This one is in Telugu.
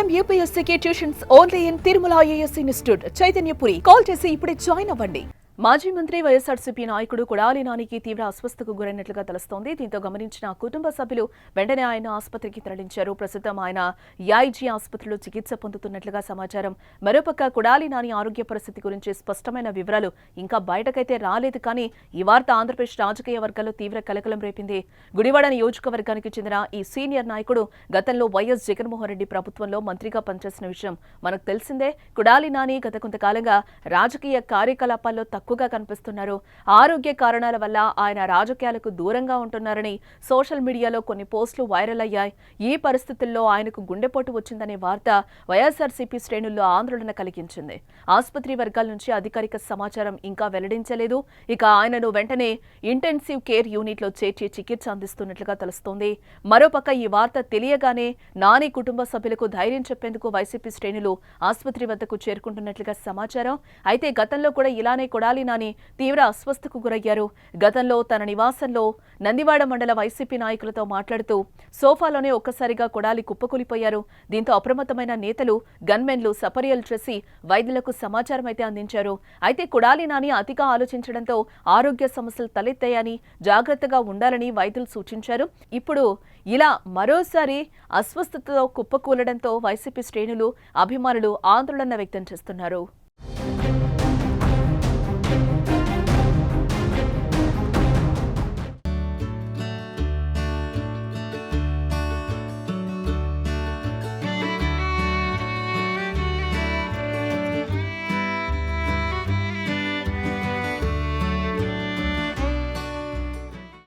IIM UPSC tuitions only in Tirumala IAS institute Chaitanyapuri. Call చేసి ఇప్పుడే జాయిన్ అవ్వండి. మాజీ మంత్రి వైఎస్ఆర్సీపీ నాయకుడు కొడాలి నానికి తీవ్ర అస్వస్థతకు గురైనట్లుగా తెలుస్తోంది. దీంతో గమనించిన కుటుంబ సభ్యులు వెంటనే ఆయన ఆసుపత్రికి తరలించారు. ప్రస్తుతం ఆయన యాఐజీ ఆసుపత్రిలో చికిత్స పొందుతున్నట్లుగా సమాచారం. మరోపక్క కొడాలి నాని ఆరోగ్య పరిస్థితి గురించి స్పష్టమైన వివరాలు ఇంకా బయటకైతే రాలేదు. కానీ ఈ వార్త ఆంధ్రప్రదేశ్ రాజకీయ వర్గాల్లో తీవ్ర కలకలం రేపింది. గుడివాడ నియోజకవర్గానికి చెందిన ఈ సీనియర్ నాయకుడు గతంలో వైఎస్ జగన్మోహన్ రెడ్డి ప్రభుత్వంలో మంత్రిగా పనిచేసిన విషయం మనకు తెలిసిందే. కొడాలి నాని గత కొంతకాలంగా రాజకీయ కార్యకలాపాల్లో తక్కువగా కనిపిస్తున్నారు. ఆరోగ్య కారణాల వల్ల ఆయన రాజకీయాలకు దూరంగా ఉంటున్నారని సోషల్ మీడియాలో కొన్ని పోస్టులు వైరల్ అయ్యాయి. ఈ పరిస్థితుల్లో ఆయనకు గుండెపోటు వచ్చిందనే వార్త వైఎస్ఆర్సీపీ శ్రేణుల్లో ఆందోళన కలిగించింది. ఆసుపత్రి వర్గాల నుంచి అధికారిక సమాచారం ఇంకా వెల్లడించలేదు. ఇక ఆయనను వెంటనే ఇంటెన్సివ్ కేర్ యూనిట్ లో చేర్చి చికిత్స అందిస్తున్నట్లుగా తెలుస్తోంది. మరోపక్క ఈ వార్త తెలియగానే నాని కుటుంబ సభ్యులకు ధైర్యం చెప్పేందుకు వైసీపీ శ్రేణులు ఆసుపత్రి వద్దకు చేరుకుంటున్నట్లుగా సమాచారం. అయితే గతంలో కూడా ఇలానే కొడాలి నాని తీవ్ర అస్వస్థకు గురయ్యారు. గతంలో తన నివాసంలో నందివాడ మండల వైసీపీ నాయకులతో మాట్లాడుతూ సోఫాలోనే ఒక్కసారిగా కొడాలి కుప్పకూలిపోయారు. దీంతో అప్రమత్తమైన నేతలు గన్మెన్లు సపర్యలు చేసి వైద్యులకు సమాచారం అయితే అందించారు. అయితే కొడాలి నాని అతిగా ఆలోచించడంతో ఆరోగ్య సమస్యలు తలెత్తాయని, జాగ్రత్తగా ఉండాలని వైద్యులు సూచించారు. ఇప్పుడు ఇలా మరోసారి అస్వస్థతతో కుప్పకూలడంతో వైసీపీ శ్రేణులు, అభిమానులు ఆందోళన వ్యక్తం చేస్తున్నారు.